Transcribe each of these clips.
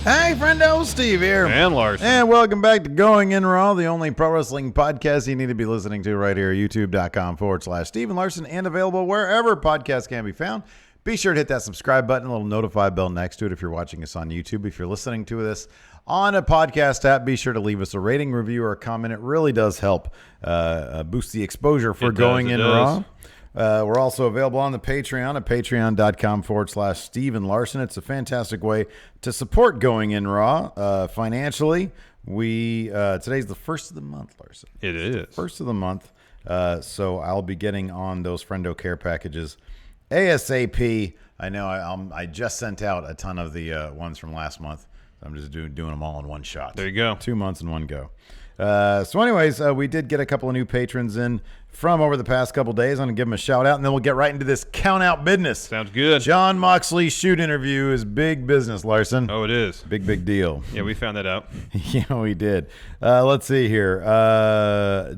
Hey, friendo, Steve here. And Larson. And welcome back to Going In Raw, the only pro wrestling podcast you need to be listening to right here, youtube.com/Steve and Larson, and available wherever podcasts can be found. Be sure to hit that subscribe button, a little notify bell next to it if you're watching us on YouTube. If you're listening to this on a podcast app, be sure to leave us a rating, review, or a comment. It really does help boost the exposure for Going In Raw. We're also available on the Patreon at patreon.com/Steve and Larson. It's a fantastic way to support Going In Raw financially. Today's the first of the month, Larson. It is. First of the month. So I'll be getting on those Friendo Care packages ASAP. I know I just sent out a ton of the ones from last month. So I'm just doing them all in one shot. There you go. 2 months in one go. So anyways, we did get a couple of new patrons in from over the past couple days. I'm going to give them a shout out, and then we'll get right into this count out business. Sounds good. John Moxley's shoot interview is big business, Larson. Oh, it is. Big deal. Yeah, we found that out. Yeah, we did. Let's see here.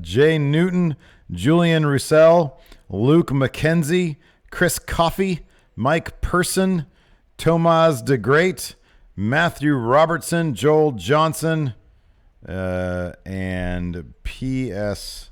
Jay Newton, Julian Roussel, Luke McKenzie, Chris Coffey, Mike Person, Tomas DeGreat, Matthew Robertson, Joel Johnson, and PSVG.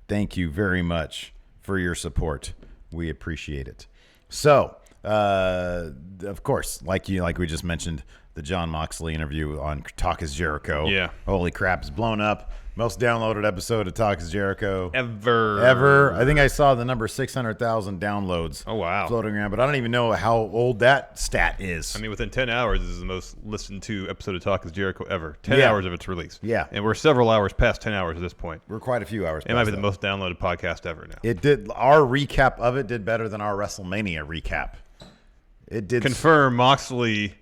Thank you very much for your support. We appreciate it. So, of course, like we just mentioned, the John Moxley interview on Talk is Jericho. Yeah. Holy crap, it's blown up. Most downloaded episode of Talk is Jericho Ever. I think I saw the number 600,000 downloads. Oh, wow. Floating around, but I don't even know how old that stat is. I mean, within 10 hours, this is the most listened to episode of Talk is Jericho ever. 10 Yeah. hours of its release. Yeah. And we're several hours past 10 hours at this point. We're quite a few hours. It might be past the that. most downloaded podcast ever now. It did. Our recap of it did better than our WrestleMania recap. It did. Confirm Moxley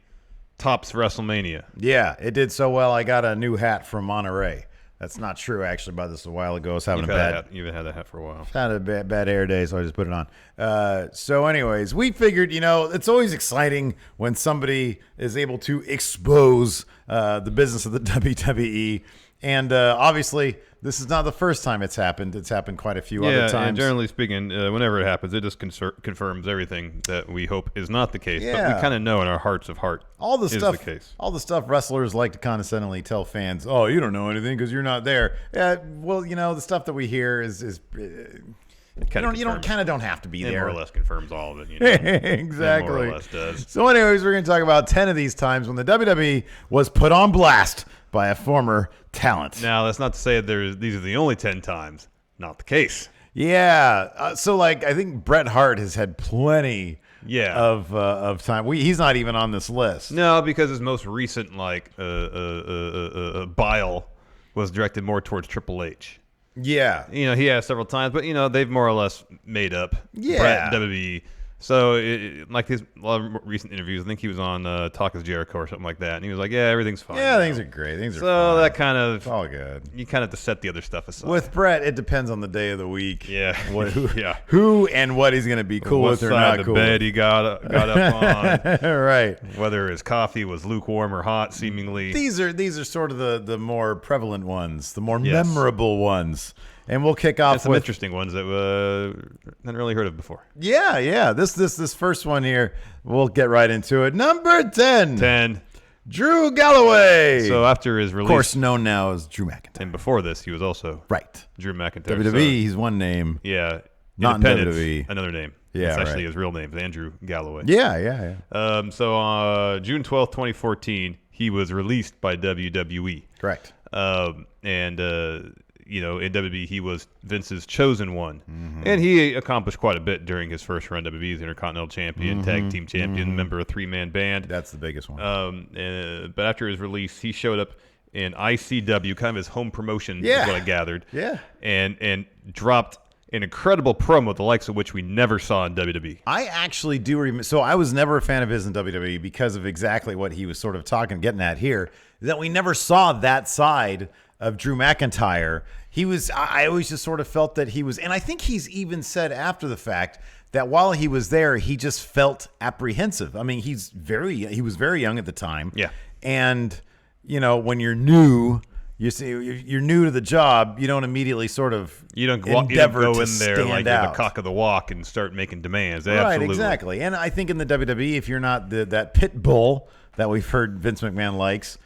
tops WrestleMania. Yeah, it did so well. I got a new hat from Monterey. That's not true, actually. About this a while ago, I was having You've had that hat for a while. Had a bad hair day, so I just put it on. So anyways, we figured, it's always exciting when somebody is able to expose the business of the WWE. And obviously, this is not the first time it's happened. It's happened quite a few other times. And generally speaking, whenever it happens, it just confirms everything that we hope is not the case. Yeah. But we kind of know in our hearts of heart all the is stuff, the case. all the stuff wrestlers like to condescendingly tell fans, "Oh, you don't know anything because you're not there." Yeah, well, the stuff that we hear is you don't have to be there. More or less confirms all of it. Exactly. It more or less does. So, anyways, we're going to talk about 10 of these times when the WWE was put on blast by a former talent. Now, that's not to say these are the only 10 times. Not the case. Yeah. So, I think Bret Hart has had plenty. Yeah. Of time. He's not even on this list. No, because his most recent bile was directed more towards Triple H. Yeah. He has several times, but they've more or less made up. Yeah. Bret and WWE. So, like his a lot of recent interviews, I think he was on Talk is Jericho or something like that, and he was like, "Yeah, everything's fine." Yeah, things are great. Things are so fine. that kind of it's all good. You kind of have to set the other stuff aside. With Bret, it depends on the day of the week. Yeah. Who and what he's going to be cool with or not cool. What side of the bed he got up on. Right. Whether his coffee was lukewarm or hot, seemingly. These are sort of the more prevalent ones, the more memorable ones. And we'll kick off some with interesting ones that I hadn't really heard of before. Yeah. This first one here, we'll get right into it. Number 10. Drew Galloway. So after his release, of course, known now as Drew McIntyre. And before this, he was also Drew McIntyre. WWE, he's one name. Yeah. Not in WWE. Another name. Yeah, it's actually his real name, is Andrew Galloway. Yeah. So June 12th, 2014, he was released by WWE. Correct. In WWE, he was Vince's chosen one. Mm-hmm. And he accomplished quite a bit during his first run. WWE, he's Intercontinental Champion, Tag Team Champion, member of a three-man band. That's the biggest one. But after his release, he showed up in ICW, kind of his home promotion, is what I gathered. Yeah. And dropped an incredible promo, the likes of which we never saw in WWE. I actually do remember. So I was never a fan of his in WWE because of exactly what he was sort of getting at here, that we never saw that side of Drew McIntyre. I always just sort of felt that he was, and I think he's even said after the fact that while he was there, he just felt apprehensive. I mean, he was very young at the time. Yeah. And, when you're new, you see, you're new to the job. You don't immediately sort of you don't go in there like you're the cock of the walk and start making demands. Right, Absolutely. exactly. And I think in the WWE, if you're not that pit bull that we've heard Vince McMahon likes,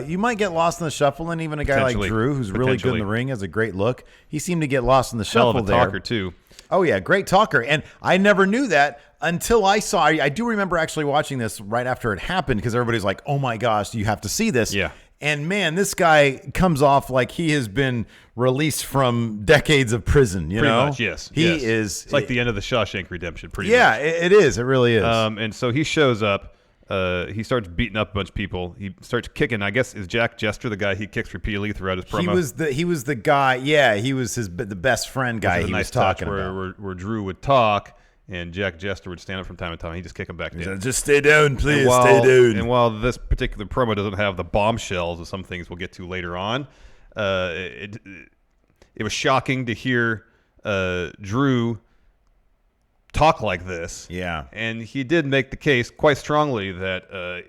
you might get lost in the shuffle. And even a guy like Drew, who's really good in the ring, has a great look. He seemed to get lost in the shuffle there. Hell of a talker, too. Oh, yeah, great talker. And I never knew that until I saw. I do remember actually watching this right after it happened because everybody's like, oh, my gosh, you have to see this. Yeah. And, man, this guy comes off like he has been released from decades of prison, you know? Pretty much, yes. He is. It's like the end of the Shawshank Redemption, pretty much. Yeah, it is. It really is. And so he shows up. He starts beating up a bunch of people. He starts kicking. I guess is Jack Jester the guy he kicks repeatedly throughout his promo. He was the guy. Yeah, he was the best friend guy he was talking about. Where Drew would talk and Jack Jester would stand up from time to time. He'd just kick him back down. Just stay down, please. Stay down. And while this particular promo doesn't have the bombshells of some things we'll get to later on, it was shocking to hear Drew talk like this. Yeah. And he did make the case quite strongly that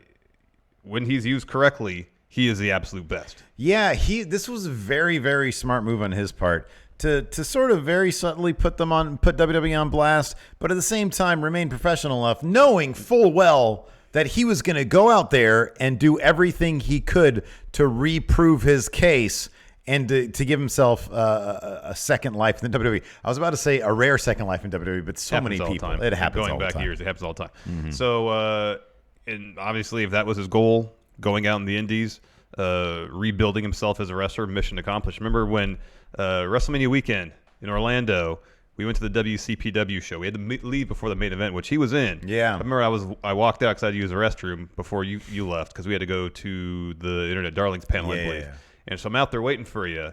when he's used correctly, he is the absolute best. Yeah, this was a very, very smart move on his part to sort of very subtly put WWE on blast, but at the same time remain professional enough, knowing full well that he was going to go out there and do everything he could to reprove his case and to give himself a second life in the WWE. I was about to say a rare second life in WWE, but so many people. It happens all the time. Going back years, it happens all the time. Mm-hmm. So, and obviously, if that was his goal, going out in the Indies, rebuilding himself as a wrestler, mission accomplished. Remember when WrestleMania weekend in Orlando, we went to the WCPW show. We had to leave before the main event, which he was in. Yeah. I remember I walked out because I had to use the restroom before you left because we had to go to the Internet Darlings panel, I believe. And so I'm out there waiting for you,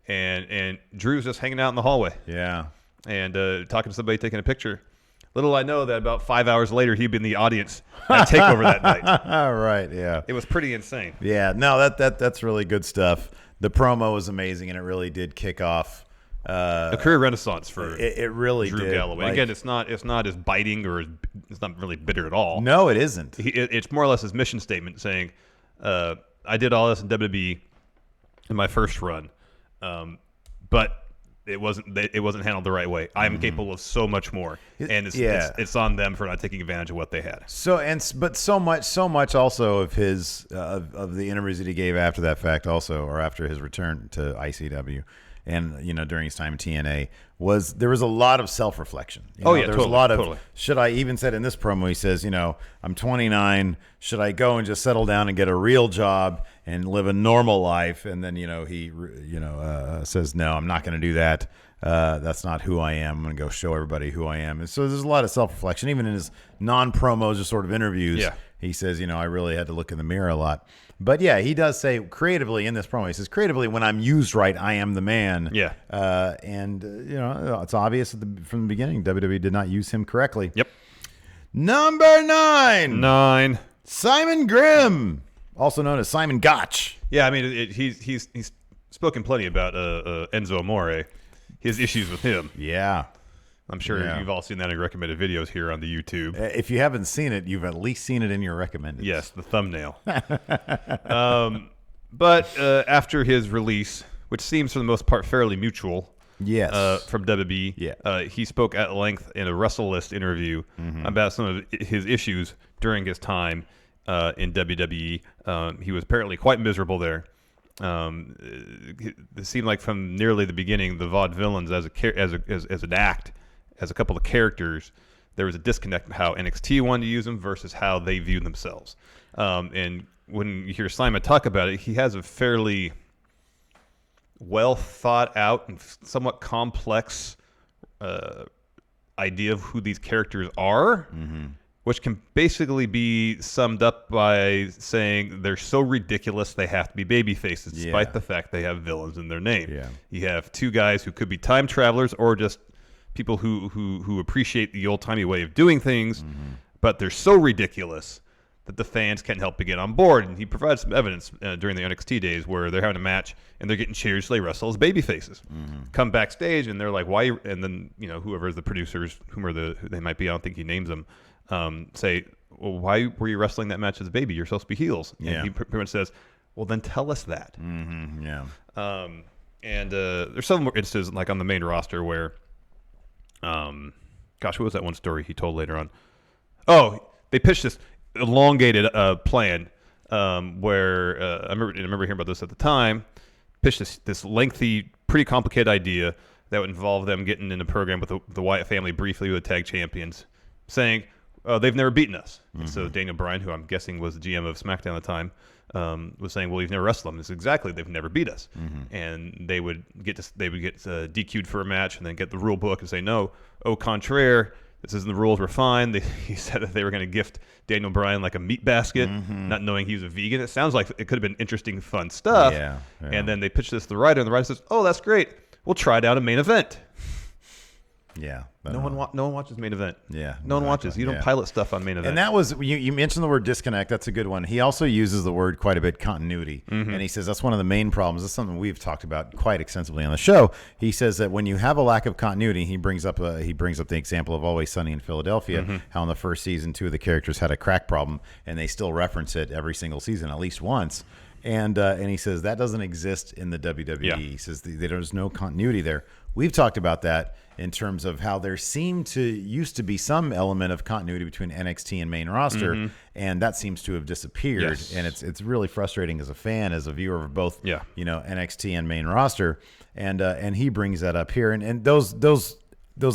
and Drew's just hanging out in the hallway. Yeah. And talking to somebody, taking a picture. Little I know that about 5 hours later, he'd been in the audience at TakeOver that night. Right, yeah. It was pretty insane. Yeah, no, that's really good stuff. The promo was amazing, and it really did kick off a career renaissance for it really Drew did. Galloway. Like, again, it's not as biting or it's not really bitter at all. No, it isn't. It's more or less his mission statement saying, I did all this in WWE in my first run, but it wasn't handled the right way. I'm capable of so much more, and it's on them for not taking advantage of what they had. But so much also of his of the interviews that he gave after that fact, also or after his return to ICW, and during his time in TNA, there was a lot of self-reflection. There was a lot of should I, even said in this promo, he says, I'm 29, should I go and just settle down and get a real job and live a normal life? And then he says, no, I'm not going to do that. That's not who I am. I'm going to go show everybody who I am. And so there's a lot of self-reflection, even in his non-promos, just sort of interviews. Yeah. He says, I really had to look in the mirror a lot. But yeah, he does say creatively in this promo, he says, creatively, when I'm used right, I am the man. Yeah. It's obvious from the beginning, WWE did not use him correctly. Yep. Number 9. 9. Simon Grimm, also known as Simon Gotch. Yeah, I mean, he's spoken plenty about Enzo Amore, his issues with him. Yeah. I'm sure you've all seen that in recommended videos here on the YouTube. If you haven't seen it, you've at least seen it in your recommended. Yes, the thumbnail. But after his release, which seems for the most part fairly mutual, from WWE, he spoke at length in a WrestleList interview about some of his issues during his time in WWE. He was apparently quite miserable there. It seemed like from nearly the beginning, the Vaudevillains as an act, as a couple of characters, there was a disconnect in how NXT wanted to use them versus how they viewed themselves. And when you hear Simon talk about it, he has a fairly well thought out and somewhat complex idea of who these characters are, which can basically be summed up by saying they're so ridiculous they have to be baby faces, despite the fact they have villains in their name. Yeah. You have two guys who could be time travelers or just people who appreciate the old-timey way of doing things, but they're so ridiculous that the fans can't help but get on board. And he provides some evidence during the NXT days where they're having a match and they're getting cheers so they wrestle as baby faces. Come backstage and they're like, why? And then, whoever the producers, who they might be, I don't think he names them, say, well, why were you wrestling that match as a baby? You're supposed to be heels. And he pretty much says, Well, then tell us that. Mm-hmm, yeah. And there's some more instances, like on the main roster, where, gosh, what was that one story he told later on? Oh, they pitched this elongated plan where I remember hearing about this at the time. Pitched this lengthy, pretty complicated idea that would involve them getting in the program with the Wyatt family briefly with the tag champions, saying they've never beaten us. Mm-hmm. And so Daniel Bryan, who I'm guessing was the GM of SmackDown at the time, was saying, "Well, you've never wrestled them." This is exactly, they've never beat us. Mm-hmm. And they would get DQ'd for a match, and then get the rule book and say, "No, au contraire, this isn't the rules. We're fine." He said that they were going to gift Daniel Bryan like a meat basket, not knowing he was a vegan. It sounds like it could have been interesting, fun stuff. Yeah. And then they pitched this to the writer, and the writer says, "Oh, that's great. We'll try it out a main event." Yeah. No one watches main event. Yeah. No one watches. You don't pilot stuff on main event. And that was, you mentioned the word disconnect. That's a good one. He also uses the word quite a bit, continuity. Mm-hmm. And he says that's one of the main problems. This is something we've talked about quite extensively on the show. He says that when you have a lack of continuity, he brings up the example of Always Sunny in Philadelphia, how in the first season, 2 of the characters had a crack problem, and they still reference it every single season, at least once. And he says that doesn't exist in the WWE. Yeah. He says there's no continuity there. We've talked about that in terms of how there used to be some element of continuity between NXT and main roster, and that seems to have disappeared. Yes. And it's really frustrating as a fan, as a viewer of both, NXT and main roster. And he brings that up here, and those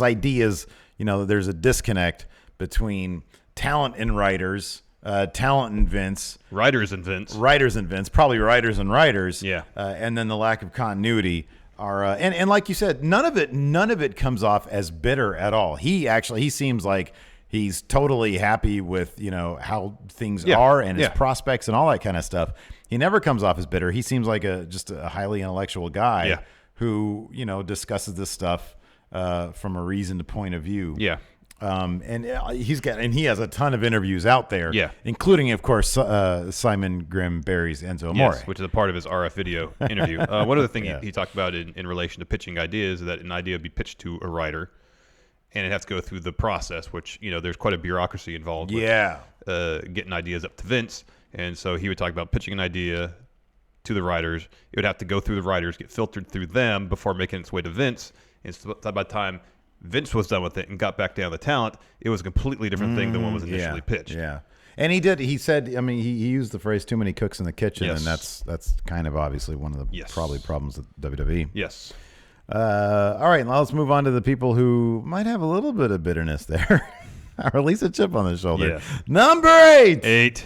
ideas, there's a disconnect between talent and writers. Talent and Vince, writers and Vince, probably writers and writers, and then the lack of continuity are, and like you said, none of it comes off as bitter at all. He seems like he's totally happy with how things are and his prospects and all that kind of stuff. He never comes off as bitter. He seems like just a highly intellectual guy who discusses this stuff from a reasoned point of view. Yeah. And he has a ton of interviews out there, including, of course, Simon Grimm Barry's Enzo Amore, which is a part of his RF video interview. One other thing he talked about in relation to pitching ideas is that an idea would be pitched to a writer, and it has to go through the process, which there's quite a bureaucracy involved. With, getting ideas up to Vince, and so he would talk about pitching an idea to the writers. It would have to go through the writers, get filtered through them before making its way to Vince, and so by the time Vince was done with it and got back down the talent, it was a completely different thing than what was initially pitched. Yeah. And he said, he used the phrase too many cooks in the kitchen, and that's kind of obviously one of the probably problems with WWE. Yes. All right, now let's move on to the people who might have a little bit of bitterness there, or at least a chip on the shoulder. Yeah. Number 8.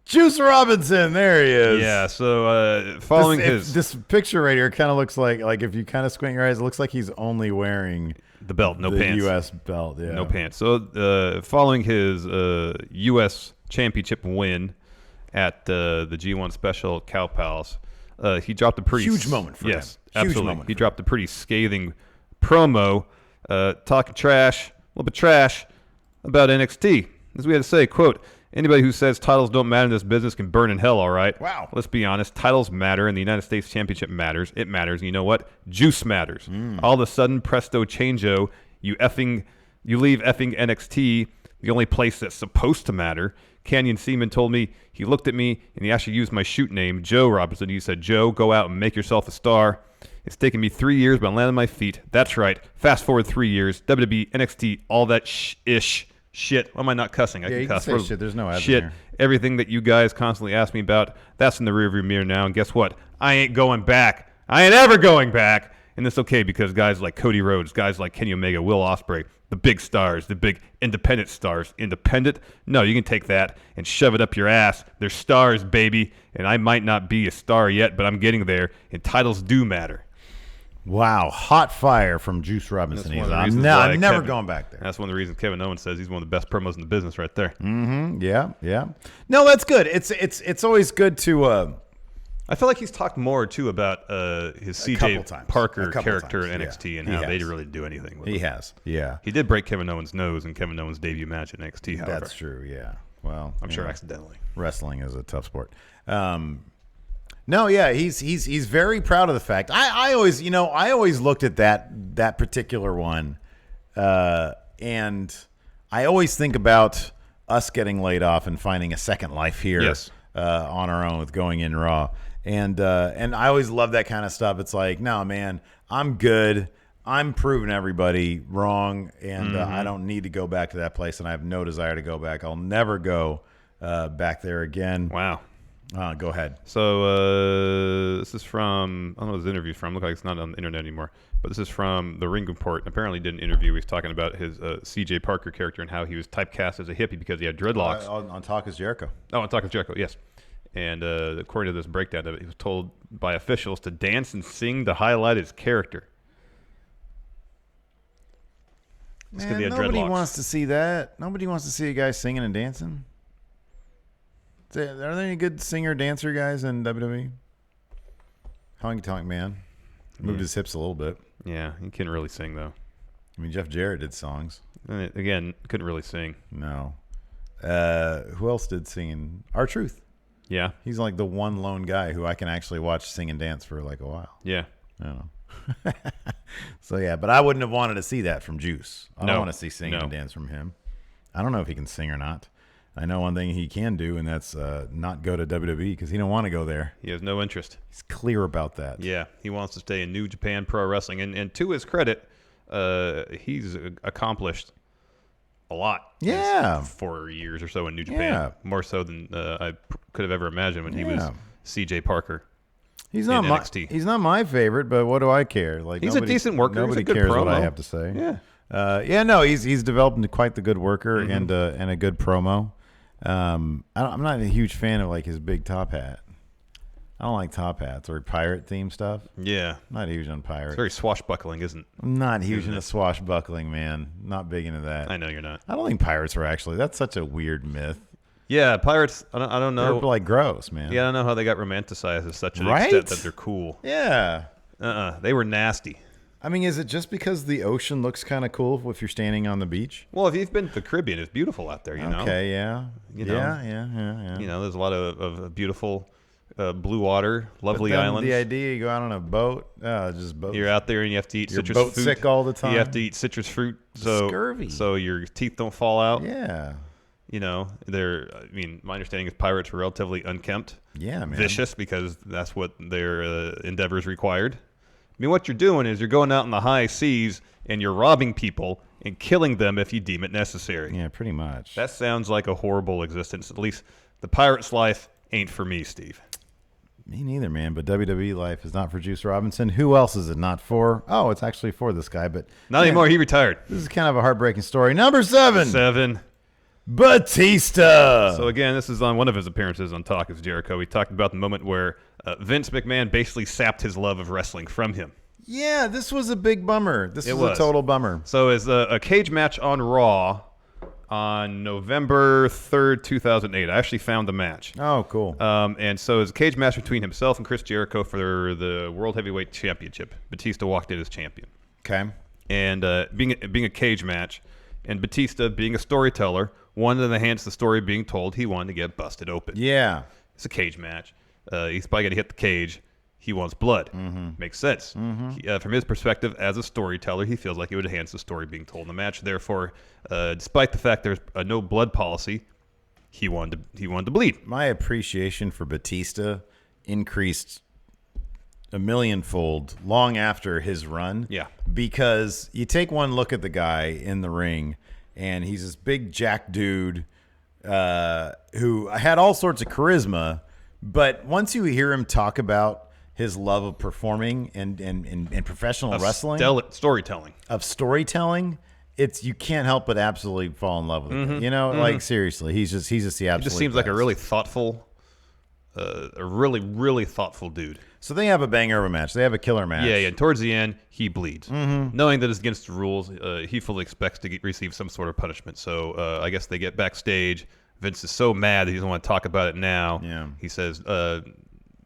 Juice Robinson, there he is. Yeah, so following this picture right here kind of looks like if you kind of squint your eyes, it looks like he's only wearing the belt, no pants. U.S. belt, no pants. So following his U.S. championship win at the G1 Special at Cow Palace, he dropped a pretty huge moment for him. Yes, absolutely. He dropped a pretty scathing promo, talking trash, a little bit trash about NXT. As we had to say, quote, "Anybody who says titles don't matter in this business can burn in hell, all right?" Wow. Let's be honest. Titles matter, and the United States Championship matters. It matters. And you know what? Juice matters. All of a sudden, presto changeo, you leave effing NXT, the only place that's supposed to matter. Canyon Seaman told me, he looked at me, and he actually used my shoot name, Joe Robinson. He said, "Joe, go out and make yourself a star." It's taken me 3 years, but I'm landing on my feet. That's right. Fast forward 3 years. WWE, NXT, all that ish. Shit. Why am I not cussing? I can cuss. Say shit. There's no ads shit. in here. Everything that you guys constantly ask me about, that's in the rearview mirror now. And guess what? I ain't going back. I ain't ever going back. And it's okay because guys like Cody Rhodes, guys like Kenny Omega, Will Ospreay, the big stars, the big independent stars. Independent? No, you can take that and shove it up your ass. They're stars, baby. And I might not be a star yet, but I'm getting there. And titles do matter. Wow, hot fire from Juice Robinson. I'm never going back there. That's one of the reasons Kevin Owens says he's one of the best promos in the business right there. Mm-hmm. Yeah. No, that's good. It's always good to... I feel like he's talked more, too, about his CJ Parker character in NXT and how they didn't really do anything with him. He has, yeah. He did break Kevin Owens' nose in Kevin Owens' debut match in NXT, however. That's true, yeah. Well, I'm sure accidentally. Wrestling is a tough sport. No, yeah, he's very proud of the fact. I always looked at that particular one, and I always think about us getting laid off and finding a second life here. Yes. on our own with Going In Raw. And I always love that kind of stuff. It's like, no, man, I'm good. I'm proving everybody wrong, and I don't need to go back to that place, and I have no desire to go back. I'll never go back there again. Wow. Go ahead. So this is from, I don't know what this interview's from. Look like it's not on the internet anymore. But this is from the Ring Report. Apparently did an interview. He was talking about his C.J. Parker character and how he was typecast as a hippie because he had dreadlocks. On Talk is Jericho. Oh, on Talk is Jericho, yes. And according to this breakdown of it, he was told by officials to dance and sing to highlight his character. Man, nobody wants to see that. Nobody wants to see a guy singing and dancing. Are there any good singer-dancer guys in WWE? Honky Tonk Man moved his hips a little bit. Yeah, he couldn't really sing, though. I mean, Jeff Jarrett did songs. And again, couldn't really sing. No. Who else did singing? R-Truth. Yeah. He's like the one lone guy who I can actually watch sing and dance for like a while. Yeah. I don't know. So, yeah, but I wouldn't have wanted to see that from Juice. I don't want to see sing and dance from him. I don't know if he can sing or not. I know one thing he can do, and that's not go to WWE because he don't want to go there. He has no interest. He's clear about that. Yeah, he wants to stay in New Japan Pro Wrestling. And to his credit, he's accomplished a lot. Yeah. 4 years or so in New Japan. Yeah. More so than I could have ever imagined when he was C.J. Parker. He's not my favorite, but what do I care? Like he's a decent worker. Nobody he's a good cares promo. what I have to say. Yeah. He's developed into quite the good worker and a good promo. I'm not a huge fan of like his big top hat. I don't like top hats or pirate theme stuff. Yeah, I'm not huge on pirates. It's very swashbuckling, isn't? I'm not huge into swashbuckling, man. Not big into that. I know you're not. I don't think pirates are actually. That's such a weird myth. Yeah, pirates. I don't know. They're like gross, man. Yeah, I don't know how they got romanticized to such an extent that they're cool. Yeah. They were nasty. I mean, is it just because the ocean looks kind of cool if you're standing on the beach? Well, if you've been to the Caribbean, it's beautiful out there, you know? Okay, yeah. Yeah. You know, there's a lot of beautiful blue water, lovely islands. The idea you go out on a boat, just boats. You're out there and you have to eat citrus fruit. fruit. Sick all the time. You have to eat citrus fruit Scurvy. So your teeth don't fall out. Yeah. You know, my understanding is pirates were relatively unkempt. Yeah, man. Vicious because that's what their endeavors required. I mean, what you're doing is you're going out in the high seas and you're robbing people and killing them if you deem it necessary. Yeah, pretty much. That sounds like a horrible existence. At least the pirate's life ain't for me, Steve. Me neither, man. But WWE life is not for Juice Robinson. Who else is it not for? Oh, it's actually for this guy, but not anymore. He retired. This is kind of a heartbreaking story. Number 7. Batista. So again, this is on one of his appearances on Talk is Jericho. He talked about the moment where Vince McMahon basically sapped his love of wrestling from him. Yeah, this was a big bummer. This was a total bummer. So it's a cage match on Raw on November 3rd, 2008. I actually found the match. Oh, cool. And so it's a cage match between himself and Chris Jericho for the World Heavyweight Championship. Batista walked in as champion. Okay. And being a cage match, and Batista being a storyteller, wanted to enhance the story being told. He wanted to get busted open. Yeah. It's a cage match. He's probably going to hit the cage. He wants blood. Makes sense. From his perspective, as a storyteller, he feels like it would enhance the story being told in the match. Therefore, despite the fact there's a no blood policy, he wanted to bleed. My appreciation for Batista increased a millionfold long after his run. Yeah. Because you take one look at the guy in the ring, and he's this big jack dude who had all sorts of charisma. But once you hear him talk about his love of performing and professional wrestling, storytelling, it's you can't help but absolutely fall in love with him. You know, like seriously, he's just the absolute. He just seems like a really thoughtful, a really thoughtful dude. So they have a banger of a match. They have a killer match. Yeah. And towards the end, he bleeds, knowing that it's against the rules. He fully expects to receive some sort of punishment. So I guess they get backstage. Vince is so mad that he doesn't want to talk about it now. Yeah. He says,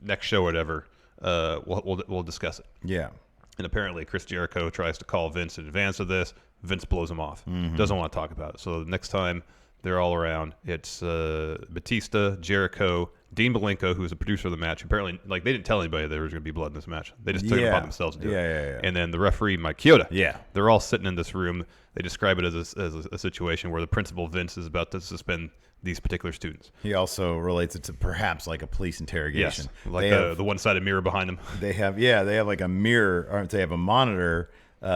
next show or whatever, we'll discuss it. Yeah. And apparently Chris Jericho tries to call Vince in advance of this. Vince blows him off. Doesn't want to talk about it. So the next time they're all around, it's Batista, Jericho, Dean Malenko, who was the producer of the match, apparently, like, they didn't tell anybody there was going to be blood in this match. They just took it upon themselves to do it. And then the referee, Mike Chioda. Yeah. They're all sitting in this room. They describe it as a situation where the principal, Vince, is about to suspend these particular students. He also relates it to perhaps like a police interrogation. Yes, like the one-sided mirror behind them. They have like a mirror, or they have a monitor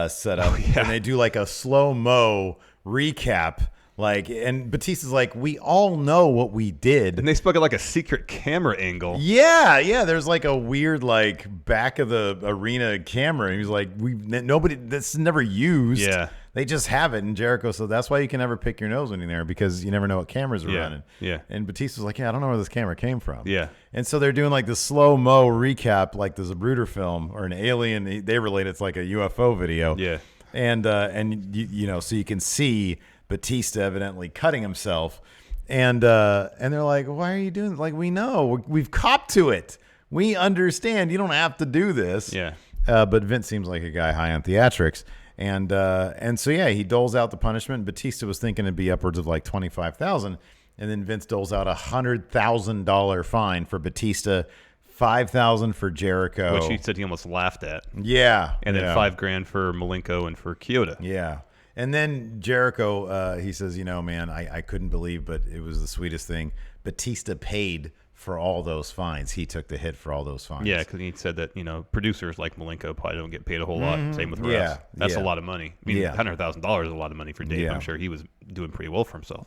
set up, and they do like a slow-mo recap. Like, and Batista's like, we all know what we did. And they spoke at like a secret camera angle. Yeah. There's like a weird, like, back of the arena camera. And he's like, nobody, that's never used. Yeah. They just have it in Jericho. So that's why you can never pick your nose when you're there, because you never know what cameras are running. Yeah. And Batista's like, I don't know where this camera came from. Yeah. And so they're doing like the slow-mo recap, like there's a Zapruder film or an alien. They relate it's like a UFO video. Yeah. And you know, so you can see Batista evidently cutting himself, and they're like, why are you doing it? Like, we know, we've copped to it, we understand, you don't have to do this. But Vince seems like a guy high on theatrics, and so he doles out the punishment. Batista was thinking it'd be upwards of like $25,000, and then Vince doles out $100,000 fine for Batista, $5,000 for Jericho, which he said he almost laughed at. And then $5,000 for Malenko and for Chioda. And then Jericho, he says, you know, man, I couldn't believe, but it was the sweetest thing. Batista paid for all those fines. He took the hit for all those fines. Yeah, because he said that, you know, producers like Malenko probably don't get paid a whole lot. Same with refs. That's a lot of money. I mean, $100,000 is a lot of money for Dave. I'm sure he was doing pretty well for himself.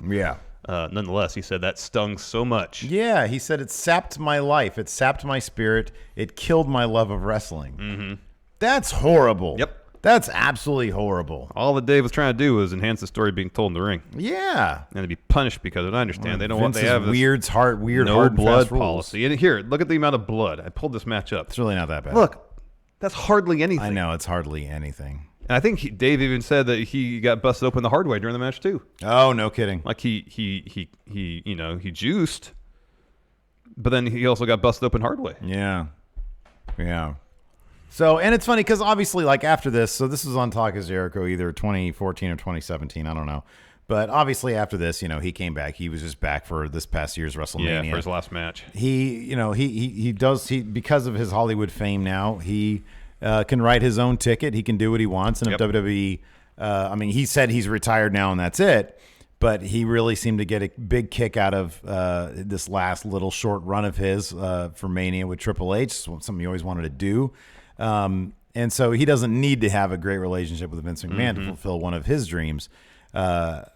Nonetheless, he said that stung so much. He said it sapped my life. It sapped my spirit. It killed my love of wrestling. That's horrible. That's absolutely horrible. All that Dave was trying to do was enhance the story being told in the ring. And to be punished because of it. I understand. They don't want, they have this weird no blood policy. And here, look at the amount of blood. I pulled this match up. It's really not that bad. Look, that's hardly anything. I know, it's hardly anything. And I think Dave even said that he got busted open the hard way during the match too. Oh, no kidding. Like he you know, he juiced, but then he also got busted open hard way. Yeah. So, and it's funny because obviously, like, after this, so this was on Talk is Jericho, either 2014 or 2017, I don't know. But obviously after this, you know, he came back. He was just back for this past year's WrestleMania. Yeah, for his last match. He because of his Hollywood fame now, he can write his own ticket. He can do what he wants. And if WWE, I mean, he said he's retired now and that's it. But he really seemed to get a big kick out of this last little short run of his for Mania with Triple H, something he always wanted to do. And so he doesn't need to have a great relationship with Vince McMahon to fulfill one of his dreams. But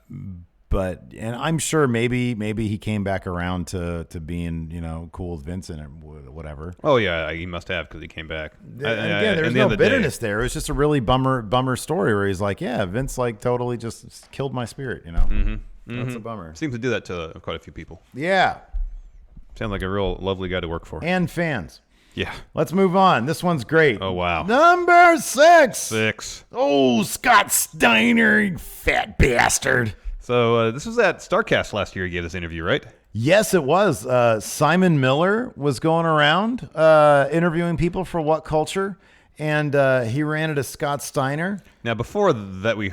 I'm sure maybe he came back around to being, you know, cool with Vince and whatever. Oh yeah, he must have, because he came back. Again, there's no bitterness there. It was just a really bummer story where he's like, yeah, Vince like totally just killed my spirit, you know. That's a bummer. Seems to do that to quite a few people. Yeah. Sounds like a real lovely guy to work for. And fans. Yeah. Let's move on. This one's great. Oh, wow. Number 6. 6. Oh, Scott Steiner, you fat bastard. So this was at StarCast last year. He gave this interview, right? Yes, it was. Simon Miller was going around interviewing people for What Culture, and he ran into Scott Steiner. Now, before we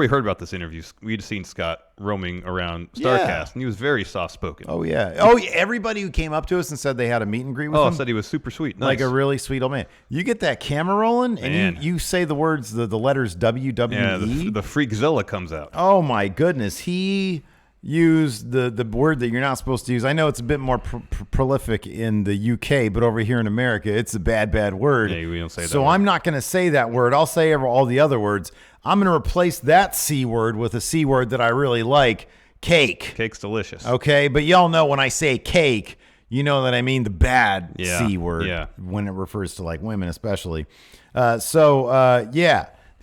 heard about this interview, we'd seen Scott roaming around StarCast, and he was very soft-spoken. Oh, yeah. Everybody who came up to us and said they had a meet and greet with him. Said he was super sweet. Nice. Like a really sweet old man. You get that camera rolling, and you say the words, the letters WWE. Yeah, the Freakzilla comes out. Oh, my goodness. He used the word that you're not supposed to use. I know it's a bit more prolific in the UK, but over here in America, it's a bad word. Yeah, we don't say that. So I'm not going to say that word. I'll say all the other words. I'm going to replace that C word with a C word that I really like, cake. Cake's delicious. Okay, but y'all know when I say cake, you know that I mean the bad C word when it refers to like women especially.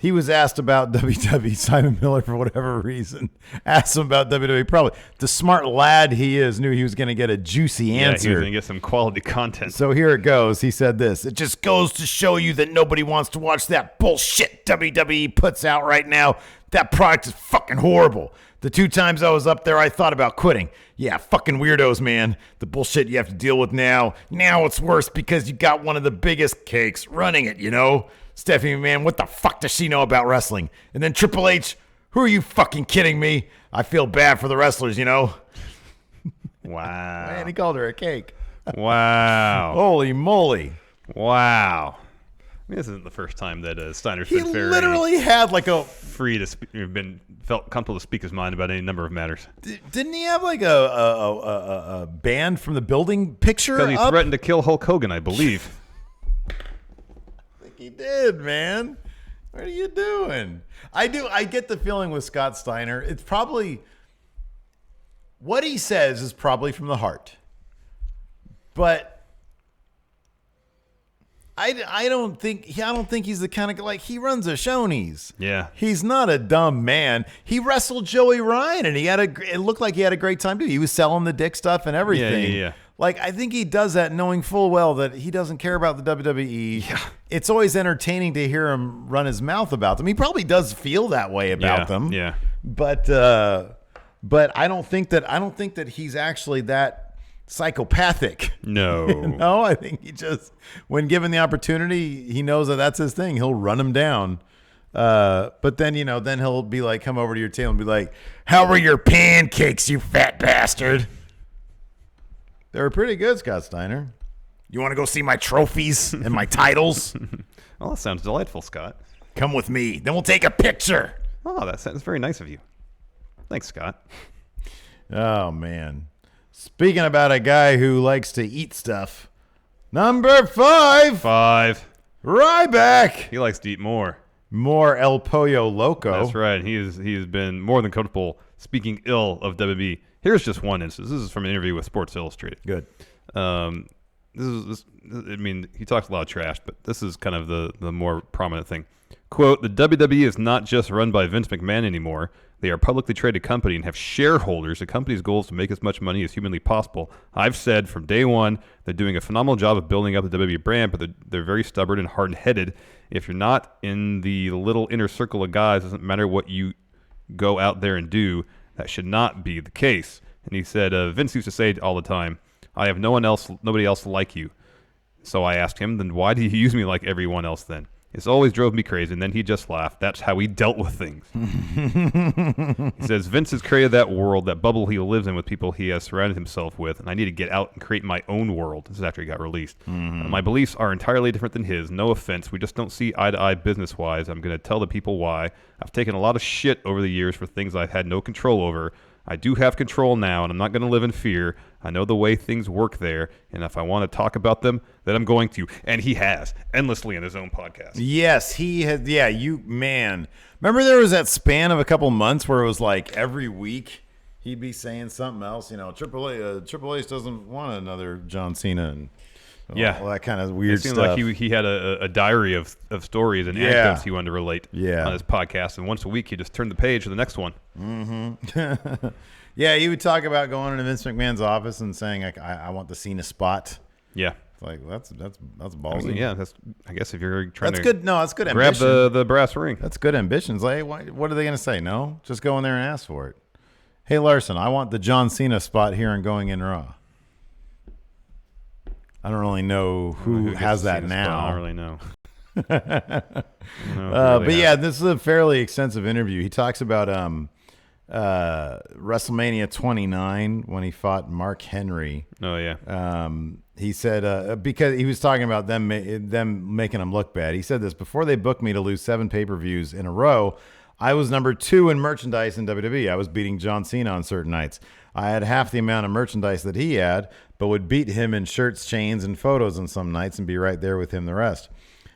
He was asked about WWE. Simon Miller, for whatever reason, asked him about WWE. Probably the smart lad he is, knew he was going to get a juicy answer. He was going to get some quality content. So here it goes. He said this: "It just goes to show you that nobody wants to watch that bullshit WWE puts out right now. That product is fucking horrible. The 2 times I was up there, I thought about quitting. Yeah, fucking weirdos, man. The bullshit you have to deal with now. Now it's worse because you got one of the biggest cakes running it, you know? Stephanie, man, what the fuck does she know about wrestling? And then Triple H, who are you fucking kidding me? I feel bad for the wrestlers, you know?" Wow. Man, he called her a cake. Wow. Holy moly. Wow. This isn't the first time that Steiner's been He literally had like a free to felt comfortable to speak his mind about any number of matters. Didn't he have like a band from the building picture? Because he threatened to kill Hulk Hogan, I believe. I think he did, man. What are you doing? I get the feeling with Scott Steiner. It's probably what he says is probably from the heart, but. I don't think he's the kind of like he runs a Shoney's. Yeah, he's not a dumb man. He wrestled Joey Ryan and it looked like he had a great time too. He was selling the dick stuff and everything. Yeah. Like I think he does that knowing full well that he doesn't care about the WWE. Yeah. It's always entertaining to hear him run his mouth about them. He probably does feel that way about them. Yeah, but I don't think that he's actually that psychopathic. No. No, I think he just, when given the opportunity, he knows that that's his thing. He'll run him down. But then, then he'll be like, come over to your table and be like, how were your pancakes, you fat bastard? They were pretty good, Scott Steiner. You want to go see my trophies and my titles? Well, that sounds delightful, Scott. Come with me. Then we'll take a picture. Oh, that's very nice of you. Thanks, Scott. Oh, man. Speaking about a guy who likes to eat stuff, number 5. RYBACK. He likes to eat more. More El Pollo Loco. That's right. He has been more than comfortable speaking ill of WWE. Here's just one instance. This is from an interview with Sports Illustrated. Good. I mean, he talks a lot of trash, but this is kind of the more prominent thing. Quote, the WWE is not just run by Vince McMahon anymore. They are a publicly traded company and have shareholders. The company's goal is to make as much money as humanly possible. I've said from day one, they're doing a phenomenal job of building up the WWE brand, but they're very stubborn and hard-headed. If you're not in the little inner circle of guys, it doesn't matter what you go out there and do. That should not be the case. And he said, Vince used to say all the time, I have nobody else like you. So I asked him, then why do you use me like everyone else then? It's always drove me crazy, and then he just laughed. That's how he dealt with things. He says, Vince has created that world, that bubble he lives in with people he has surrounded himself with, and I need to get out and create my own world. This is after he got released. My beliefs are entirely different than his. No offense. We just don't see eye to eye business-wise. I'm going to tell the people why. I've taken a lot of shit over the years for things I've had no control over. I do have control now, and I'm not going to live in fear. I know the way things work there, and if I want to talk about them, then I'm going to. And he has, endlessly in his own podcast. Yes, he has. Yeah, man. Remember there was that span of a couple months where it was like every week he'd be saying something else. Triple H doesn't want another John Cena and all that kind of weird stuff. It seemed like he had a diary of stories and anecdotes he wanted to relate on his podcast. And once a week, he just turned the page to the next one. Mm-hmm. Yeah, he would talk about going into Vince McMahon's office and saying, I want the Cena spot. Yeah. It's like, that's ballsy. I mean, I guess if you're trying that's good grab ambition. the brass ring. That's good ambitions. Like, what are they going to say? No? Just go in there and ask for it. Hey, Larson, I want the John Cena spot here and Going in Raw. I don't really know who has that now. I don't really know. But yeah, this is a fairly extensive interview. He talks about WrestleMania 29 when he fought Mark Henry. Oh yeah. He said because he was talking about them making him look bad. He said this: before they booked me to lose 7 pay-per-views in a row, I was number 2 in merchandise in WWE. I was beating John Cena on certain nights. I had half the amount of merchandise that he had, but would beat him in shirts, chains, and photos on some nights and be right there with him the rest.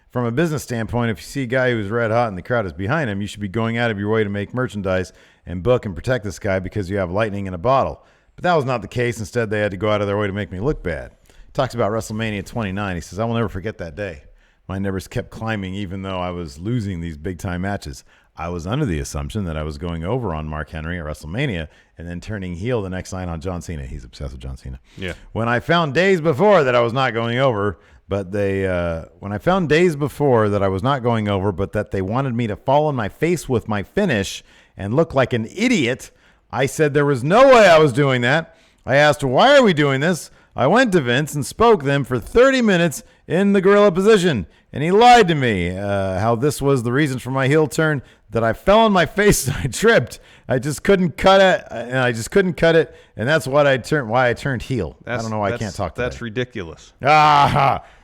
From a business standpoint, if you see a guy who's red hot and the crowd is behind him, you should be going out of your way to make merchandise and book and protect this guy because you have lightning in a bottle. But that was not the case. Instead, they had to go out of their way to make me look bad. He talks about WrestleMania 29. He says, I will never forget that day. My numbers kept climbing even though I was losing these big-time matches. I was under the assumption that I was going over on Mark Henry at WrestleMania and then turning heel the next night on John Cena. He's obsessed with John Cena. Yeah. When I found days before that I was not going over, but that they wanted me to fall on my face with my finish and look like an idiot, I said there was no way I was doing that. I asked, why are we doing this? I went to Vince and spoke to them for 30 minutes in the gorilla position, and he lied to me. How this was the reason for my heel turn, that I fell on my face and I tripped. I just couldn't cut it, and that's why I turned heel. I don't know why I can't talk to That's ridiculous.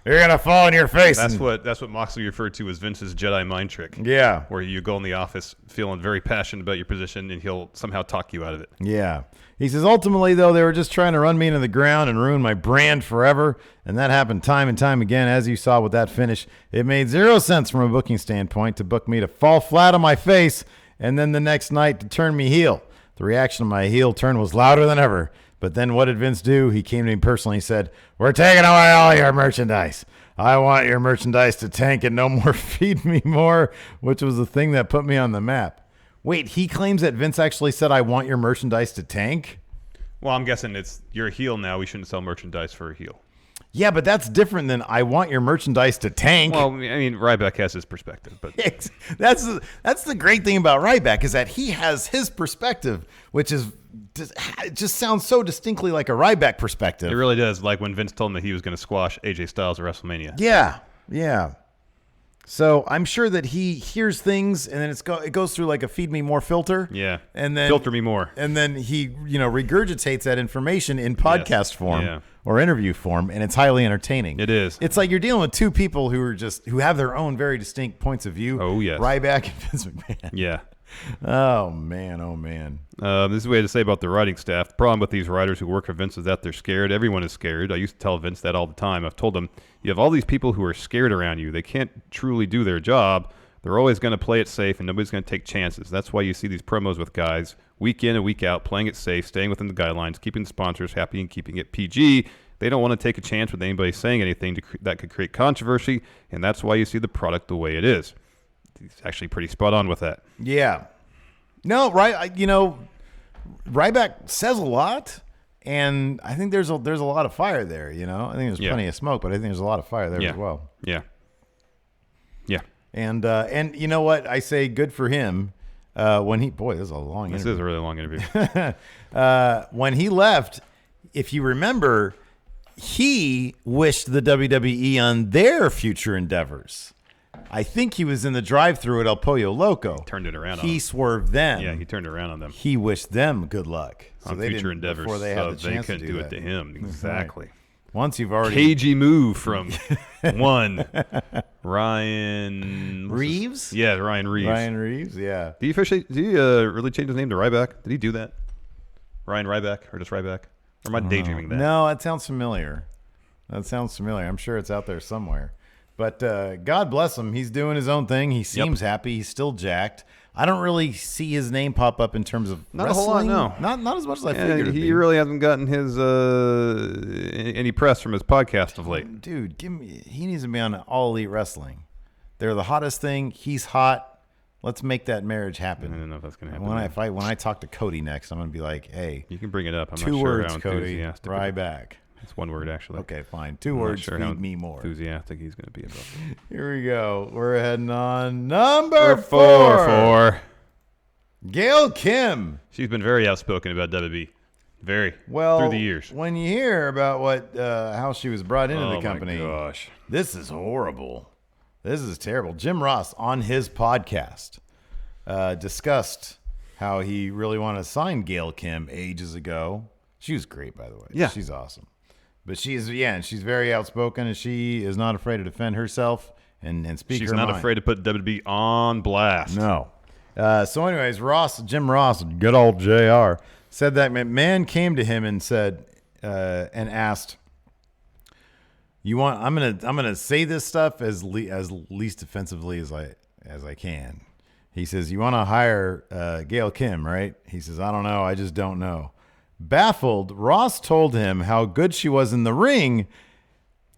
You're gonna fall on your face. That's what Moxley referred to as Vince's Jedi mind trick. Yeah, where you go in the office feeling very passionate about your position, and he'll somehow talk you out of it. Yeah. He says, ultimately, though, they were just trying to run me into the ground and ruin my brand forever, and that happened time and time again, as you saw with that finish. It made 0 sense from a booking standpoint to book me to fall flat on my face and then the next night to turn me heel. The reaction of my heel turn was louder than ever. But then what did Vince do? He came to me personally and said, we're taking away all your merchandise. I want your merchandise to tank and no more feed me more, which was the thing that put me on the map. Wait, he claims that Vince actually said, I want your merchandise to tank? Well, I'm guessing you're a heel now. We shouldn't sell merchandise for a heel. Yeah, but that's different than I want your merchandise to tank. Well, I mean, Ryback has his perspective, but that's the great thing about Ryback is that he has his perspective, which is it just sounds so distinctly like a Ryback perspective. It really does. Like when Vince told him that he was going to squash AJ Styles at WrestleMania. Yeah. So I'm sure that he hears things, and then it goes through like a feed me more filter. Yeah, and then filter me more, and then he regurgitates that information in podcast form or interview form, and it's highly entertaining. It is. It's like you're dealing with two people who have their own very distinct points of view. Oh yes, Ryback and Vince McMahon. Yeah. Oh man. This is what I had to say about the writing staff. The problem with these writers who work for Vince is that they're scared. Everyone is scared. I used to tell Vince that all the time. I've told him, you have all these people who are scared around you. They can't truly do their job. They're always going to play it safe, and nobody's going to take chances. That's why you see these promos with guys week in and week out, playing it safe, staying within the guidelines, keeping the sponsors happy, and keeping it PG. They don't want to take a chance with anybody saying anything that could create controversy, and that's why you see the product the way it is. He's actually pretty spot on with that. Yeah. No, right. Ryback says a lot, and I think there's a lot of fire there. I think there's plenty of smoke, but I think there's a lot of fire there as well. Yeah. And you know what? I say good for him. This is a long interview. This is a really long interview. When he left, if you remember, he wished the WWE on their future endeavors. I think he was in the drive-thru at El Pollo Loco. Turned it around on He them. swerved them. Yeah, he turned it around on them. He wished them good luck. On future endeavors. Before they had the chance couldn't to do it to him. Exactly. Right. Once you've already... Cagey move from Ryan... Reeves? Yeah, Ryan Reeves. Ryan Reeves, yeah. Did he really change his name to Ryback? Did he do that? Ryan Ryback or just Ryback? Or am I daydreaming that? No, that sounds familiar. I'm sure it's out there somewhere. But God bless him. He's doing his own thing. He seems happy. He's still jacked. I don't really see his name pop up in terms of not wrestling. A whole lot, no. Not as much as I figured it'd he be. really hasn't gotten his any press from his podcast of late. Dude, he needs to be on All Elite Wrestling. They're the hottest thing. He's hot. Let's make that marriage happen. I don't know if that's going to happen. When I talk to Cody next, I'm going to be like, hey. You can bring it up. I'm two not sure words, how Cody. Ryback. It's one word, actually. Okay, fine. Two words, feed me more. Enthusiastic he's going to be about it. Here we go. We're heading on number four. Gail Kim. She's been very outspoken about WWE. Very. Well, through the years. When you hear about how she was brought into the company. Oh, my gosh. This is horrible. This is terrible. Jim Ross, on his podcast, discussed how he really wanted to sign Gail Kim ages ago. She was great, by the way. Yeah. She's awesome. But she's very outspoken, and she is not afraid to defend herself and speak her mind. She's not afraid to put WWE on blast. No. So anyways, Jim Ross, good old JR, said that McMahon came to him and said, and asked, I'm gonna say this stuff as least offensively as I can. He says, you want to hire Gail Kim, right? He says, I don't know. I just don't know. Baffled, Ross told him how good she was in the ring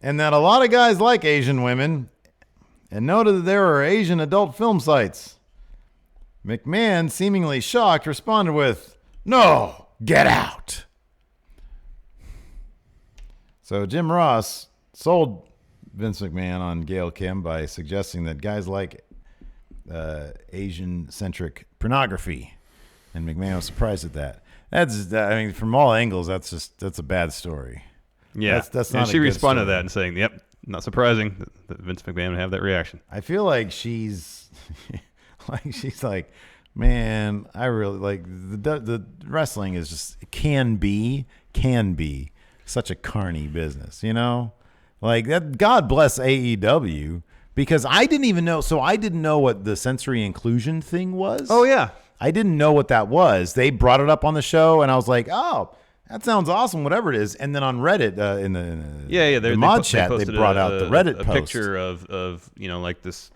and that a lot of guys like Asian women, and noted that there are Asian adult film sites. McMahon, seemingly shocked, responded with, no, get out. So Jim Ross sold Vince McMahon on Gail Kim by suggesting that guys like Asian-centric pornography, and McMahon was surprised at that. From all angles, that's a bad story. Yeah, that's not. And she responded to that and saying, "Yep, not surprising that Vince McMahon would have that reaction. I feel like she's like, man, I really like the wrestling is just can be such a carny business, you know? Like that. God bless AEW, because I didn't even know. So I didn't know what the sensory inclusion thing was. Oh yeah, I didn't know what that was. They brought it up on the show, and I was like, oh, that sounds awesome, whatever it is. And then on Reddit, in the mod chat, they brought out the Reddit post. A picture of like this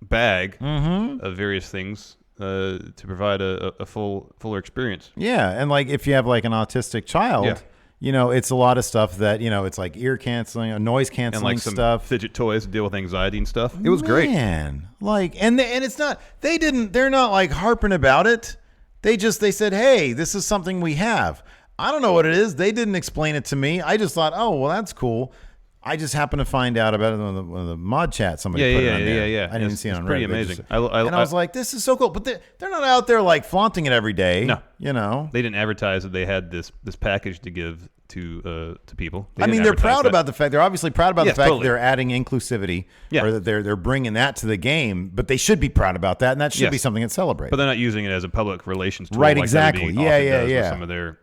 bag of various things to provide a fuller experience. Yeah, and like if you have like an autistic child, it's a lot of stuff that it's like ear canceling, noise canceling, and like some stuff, fidget toys to deal with anxiety and stuff. It was great. Man, like and it's not they're not like harping about it. They said, hey, this is something we have. I don't know what it is. They didn't explain it to me. I just thought, oh, well, that's cool. I just happened to find out about it on the mod chat. Somebody put it on there. Yeah. I didn't even see it on Reddit. Pretty amazing. I was like, this is so cool. But they're not out there like flaunting it every day. No. They didn't advertise that they had this package to give to people. They're proud about the fact. They're obviously proud about the fact that they're adding inclusivity, or that they're bringing that to the game. But they should be proud about that, and that should be something that's celebrated. But they're not using it as a public relations tool. Right, like exactly. WWE with some of their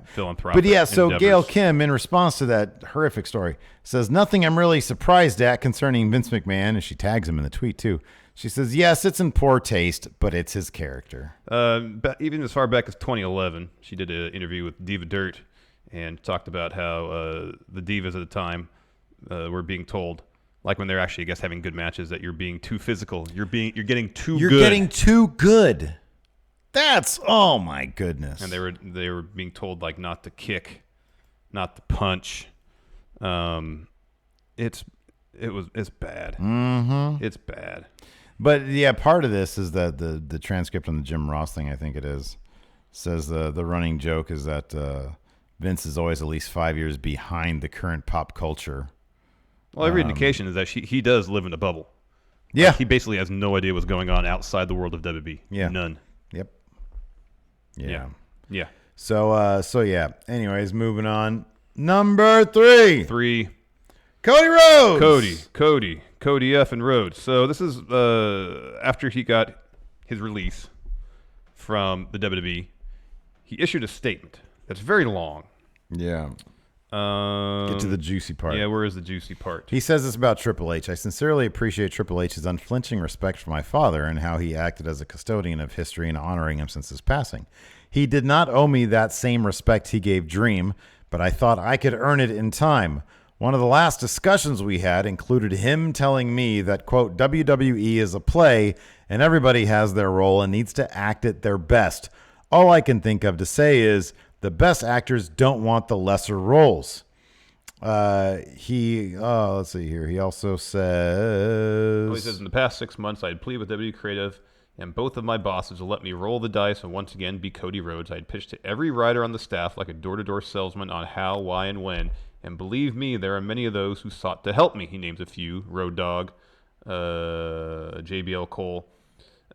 philanthropic But so endeavors. Gail Kim, in response to that horrific story, says, nothing I'm really surprised at concerning Vince McMahon, and she tags him in the tweet too. She says, yes, it's in poor taste, but it's his character. But even as far back as 2011, she did an interview with Diva Dirt and talked about how the divas at the time were being told, like when they're actually, I guess, having good matches, that you're being too physical. You're getting too good. You're getting too good. That's, oh my goodness. And they were being told like not to kick, not to punch. It's bad. Mm-hmm. It's bad. But yeah, part of this is that the transcript on the Jim Ross thing, I think it is, says the running joke is that Vince is always at least 5 years behind the current pop culture. Well, every indication is that he does live in a bubble. Yeah. Like, he basically has no idea what's going on outside the world of WWE. Yeah. None. Yep. Yeah. So yeah. Anyways, moving on. Number 3. Cody Rhodes. Cody F. and Rhodes. So this is after he got his release from the WWE. He issued a statement that's very long. Yeah. Get to the juicy part. Yeah, where is the juicy part? He says this about Triple H. I sincerely appreciate Triple H's unflinching respect for my father and how he acted as a custodian of history and honoring him since his passing. He did not owe me that same respect he gave Dream, but I thought I could earn it in time. One of the last discussions we had included him telling me that, quote, WWE is a play and everybody has their role and needs to act at their best. All I can think of to say is the best actors don't want the lesser roles. Let's see here. He also says... He says, in the past 6 months, I had pleaded with WWE Creative and both of my bosses to let me roll the dice and once again be Cody Rhodes. I had pitched to every writer on the staff like a door-to-door salesman on how, why, and when. And believe me, there are many of those who sought to help me. He names a few: Road Dogg, JBL Cole.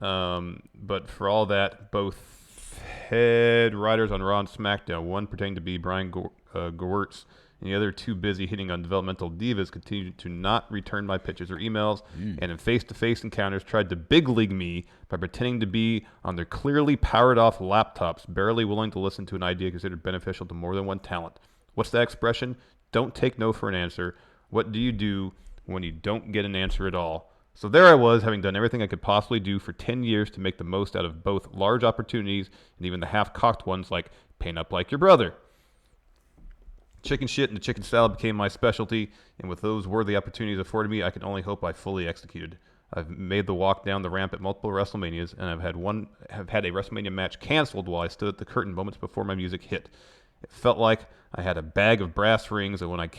But for all that, both head writers on Raw and SmackDown, one pretending to be Brian Gewirtz, and the other too busy hitting on developmental divas, continued to not return my pitches or emails, and in face-to-face encounters tried to big league me by pretending to be on their clearly powered-off laptops, barely willing to listen to an idea considered beneficial to more than one talent. What's that expression? Don't take no for an answer. What do you do when you don't get an answer at all? So there I was, having done everything I could possibly do for 10 years to make the most out of both large opportunities and even the half-cocked ones like paint up like your brother. Chicken shit and the chicken salad became my specialty, and with those worthy opportunities afforded me, I can only hope I fully executed. I've made the walk down the ramp at multiple WrestleManias, and have had a WrestleMania match canceled while I stood at the curtain moments before my music hit. It felt like I had a bag of brass rings, and when it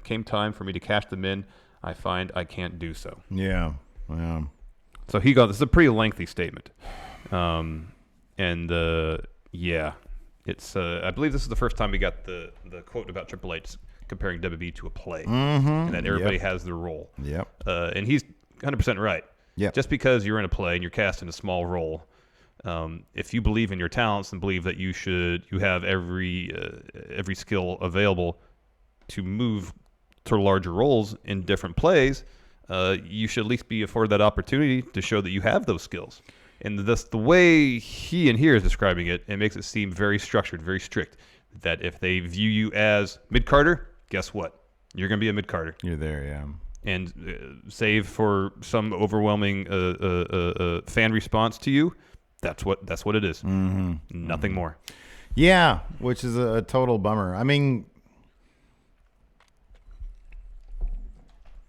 came time for me to cash them in, I find I can't do so. Yeah. So this is a pretty lengthy statement. It's I believe this is the first time we got the quote about Triple H comparing WWE to a play, and that everybody has their role. Yep. And he's 100% right. Yep. Just because you're in a play and you're cast in a small role, if you believe in your talents and believe that you have every skill available to move to larger roles in different plays, you should at least be afforded that opportunity to show that you have those skills. And the way he and here is describing it, it makes it seem very structured, very strict. That if they view you as mid-carder, guess what? You're going to be a mid-carder. You're there, yeah. And save for some overwhelming fan response to you, that's what it is. Mm-hmm. Nothing more. Yeah, which is a total bummer. I mean,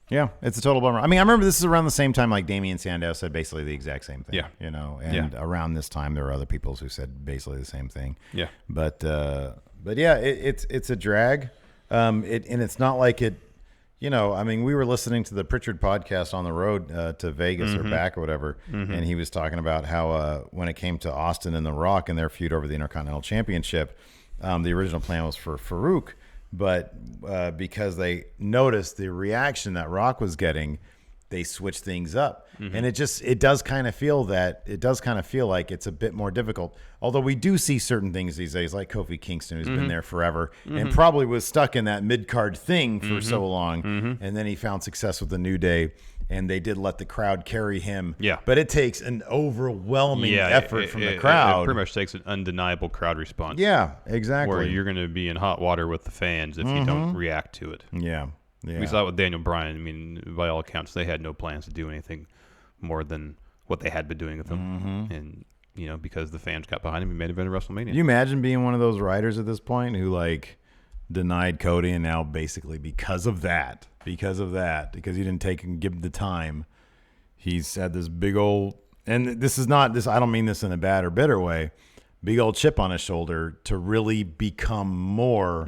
yeah, it's a total bummer. I mean, I remember this is around the same time like Damian Sandow said basically the exact same thing. Yeah. You know, and around this time there were other people who said basically the same thing. Yeah. But yeah, it's a drag. And it's not like it, you know, I mean, we were listening to the Pritchard podcast on the road to Vegas or back or whatever, and he was talking about how when it came to Austin and The Rock and their feud over the Intercontinental Championship, the original plan was for Farouk, but because they noticed the reaction that Rock was getting, they switched things up. And it does kind of feel like it's a bit more difficult. Although we do see certain things these days, like Kofi Kingston, who's been there forever and probably was stuck in that mid-card thing for so long. And then he found success with the New Day, and they did let the crowd carry him. Yeah. But it takes an overwhelming effort from the crowd. It pretty much takes an undeniable crowd response. Yeah, exactly. Where you're going to be in hot water with the fans if you don't react to it. Yeah. We saw it with Daniel Bryan. I mean, by all accounts, they had no plans to do anything more than what they had been doing with him. And, you know, because the fans got behind him, he made it into WrestleMania. Can you imagine being one of those writers at this point who, like, denied Cody and now basically because of that, because you didn't take and give him the time, he's had this big old, and this is not this, I don't mean this in a bad or bitter way, big old chip on his shoulder to really become more.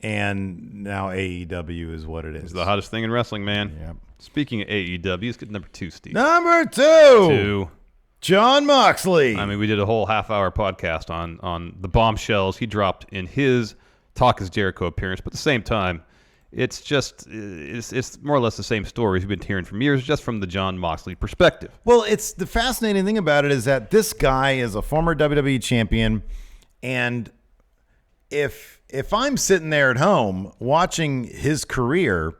And now AEW is what it is. It's the hottest thing in wrestling, man. Yep. Speaking of AEW, let's get number 2, Steve. Number 2. Jon Moxley. I mean, we did a whole half-hour podcast on the bombshells he dropped in his Talk is Jericho appearance, but at the same time, it's more or less the same stories we've been hearing for years, just from the Jon Moxley perspective. Well, it's the fascinating thing about it is that this guy is a former WWE champion, and if I'm sitting there at home watching his career,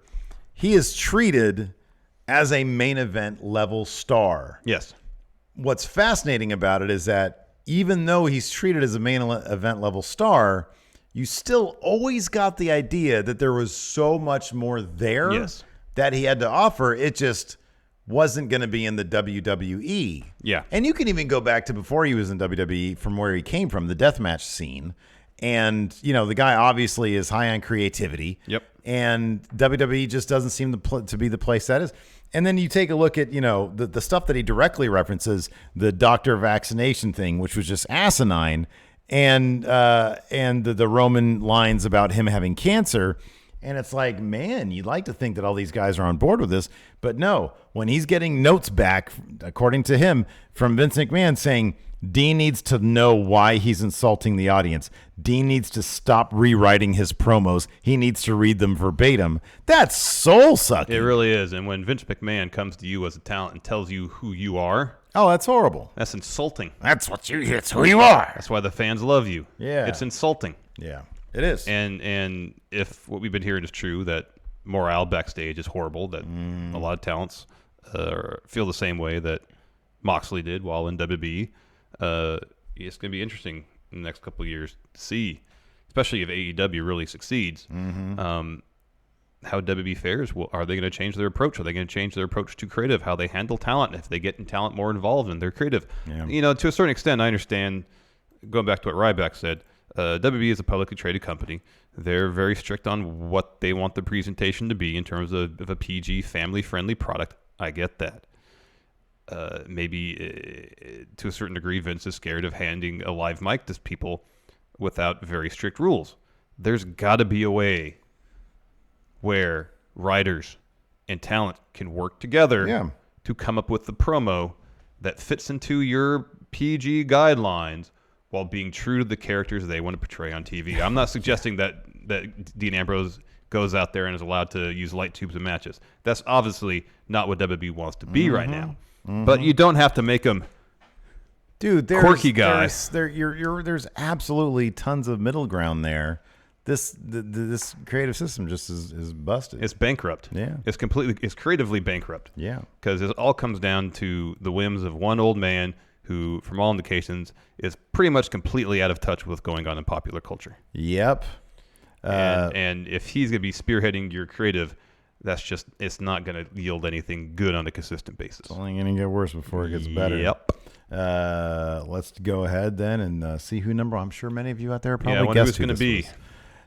he is treated as a main event level star. Yes. What's fascinating about it is that even though he's treated as a main event level star, you still always got the idea that there was so much more there that he had to offer. It just wasn't going to be in the WWE. Yeah. And you can even go back to before he was in WWE from where he came from, the deathmatch scene. And, you know, the guy obviously is high on creativity. Yep. And WWE just doesn't seem to be the place that is. And then you take a look at, you know, the stuff that he directly references, the doctor vaccination thing, which was just asinine, and the Roman lines about him having cancer. And it's like, man, you'd like to think that all these guys are on board with this. But no, when he's getting notes back, according to him, from Vince McMahon saying, Dean needs to know why he's insulting the audience. Dean needs to stop rewriting his promos. He needs to read them verbatim. That's soul-sucking. It really is. And when Vince McMahon comes to you as a talent and tells you who you are, oh, that's horrible. That's insulting. It's who you are. That's why the fans love you. Yeah. It's insulting. Yeah, it is. And if what we've been hearing is true, that morale backstage is horrible, that a lot of talents feel the same way that Moxley did while in WWE, it's going to be interesting in the next couple of years to see, especially if AEW really succeeds, how WWE fares. Are they going to change their approach? Are they going to change their approach to creative, how they handle talent, if they get talent more involved in their creative? Yeah. You know, to a certain extent, I understand, going back to what RYBACK said, WWE is a publicly traded company. They're very strict on what they want the presentation to be in terms of a PG, family-friendly product. I get that. Maybe to a certain degree, Vince is scared of handing a live mic to people without very strict rules. There's got to be a way where writers and talent can work together to come up with the promo that fits into your PG guidelines while being true to the characters they want to portray on TV. I'm not suggesting that Dean Ambrose goes out there and is allowed to use light tubes in matches. That's obviously not what WWE wants to be right now. But you don't have to make him quirky guy. There's absolutely tons of middle ground there this creative system just is busted. It's bankrupt. Yeah. It's creatively bankrupt. Yeah. Because it all comes down to the whims of one old man who, from all indications, is pretty much completely out of touch with what's going on in popular culture. Yep. And if he's going to be spearheading your creative, it's not going to yield anything good on a consistent basis. It's only going to get worse before it gets better. Yep. Let's go ahead then and see who number. I'm sure many of you out there probably guessed guessed who's going to be.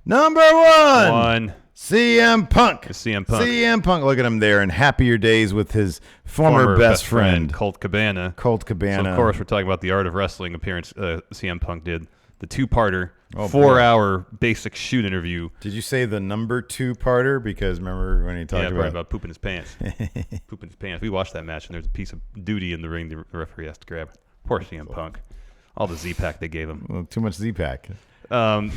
Number one. CM Punk. It's CM Punk. CM Punk. Look at him there in happier days with his former best friend, Colt Cabana. So, of course, we're talking about the Art of Wrestling appearance CM Punk did. The two-parter, 4-hour basic shoot interview. Did you say the number two-parter? Because remember when he talked about pooping his pants. Pooping his pants. We watched that match, and there's a piece of duty in the ring the referee has to grab. Poor CM Punk. All the Z-Pack they gave him. Well, too much Z-Pack.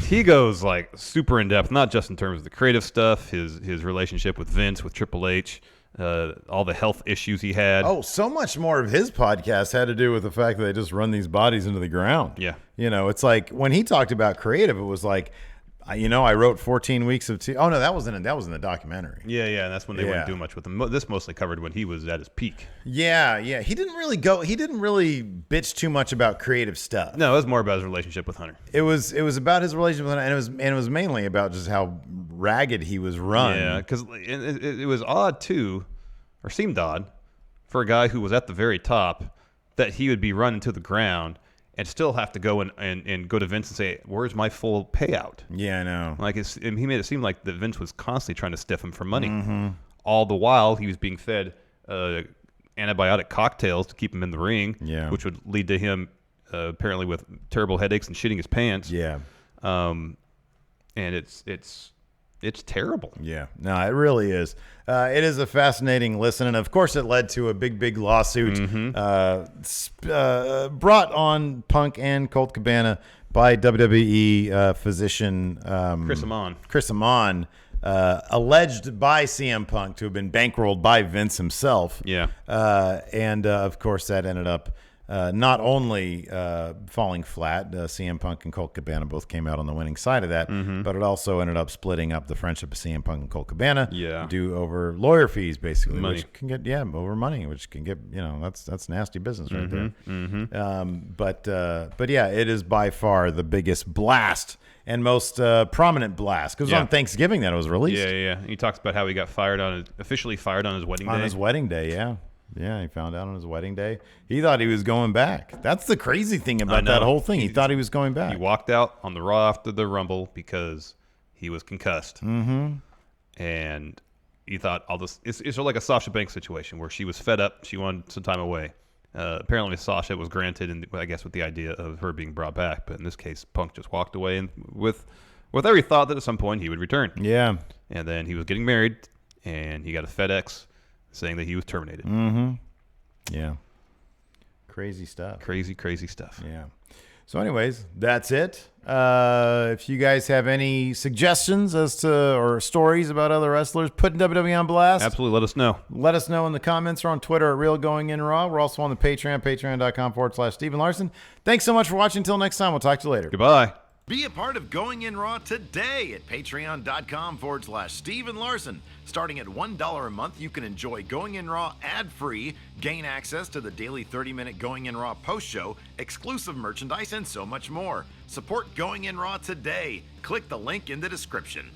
He goes like super in depth, not just in terms of the creative stuff, his relationship with Vince, with Triple H, all the health issues he had. Oh, so much more of his podcast had to do with the fact that they just run these bodies into the ground. Yeah. It's like when he talked about creative, it was like, I wrote 14 weeks of Oh no, that was in the documentary. Yeah, and that's when they wouldn't do much with him. This mostly covered when he was at his peak. Yeah. He didn't really bitch too much about creative stuff. No, it was more about his relationship with Hunter. It was about his relationship with Hunter, and it was mainly about just how ragged he was run. Yeah, because it was odd too, or seemed odd, for a guy who was at the very top, that he would be run into the ground and still have to go and go to Vince and say, "Where's my full payout?" Yeah, I know. Like he made it seem like that Vince was constantly trying to stiff him for money. All the while he was being fed antibiotic cocktails to keep him in the ring, which would lead to him apparently with terrible headaches and shitting his pants. Yeah, and it's terrible. Yeah, no, it really is. It is a fascinating listen, and of course, it led to a big lawsuit brought on Punk and Colt Cabana by WWE physician Chris Amon, alleged by CM Punk to have been bankrolled by Vince himself. Yeah, and of course, that ended up not only falling flat. CM Punk and Colt Cabana both came out on the winning side of that, but it also ended up splitting up the friendship of CM Punk and Colt Cabana due over lawyer fees, basically, which can get over money, which can get that's nasty business right there. But yeah, it is by far the biggest blast and most prominent blast because it was on Thanksgiving that it was released. Yeah. He talks about how he got officially fired on his wedding day. On his wedding day, yeah. Yeah, he found out on his wedding day. He thought he was going back. That's the crazy thing about that whole thing. He thought he was going back. He walked out on the Raw after the Rumble because he was concussed. And he thought, it's sort of like a Sasha Banks situation where she was fed up. She wanted some time away. Apparently, Sasha was granted, and I guess with the idea of her being brought back. But in this case, Punk just walked away and with every thought that at some point he would return. Yeah. And then he was getting married, and he got a FedEx saying that he was terminated. Yeah. Crazy stuff. Crazy stuff. Yeah. So anyways, that's it. If you guys have any suggestions or stories about other wrestlers putting WWE on blast, absolutely let us know. Let us know in the comments or on Twitter at RealGoingInRaw. We're also on the Patreon, patreon.com/Steven Larson. Thanks so much for watching. Until next time, we'll talk to you later. Goodbye. Be a part of Going In Raw today at patreon.com/Steven Larson. Starting at $1 a month, you can enjoy Going In Raw ad-free, gain access to the daily 30-minute Going In Raw post show, exclusive merchandise, and so much more. Support Going In Raw today. Click the link in the description.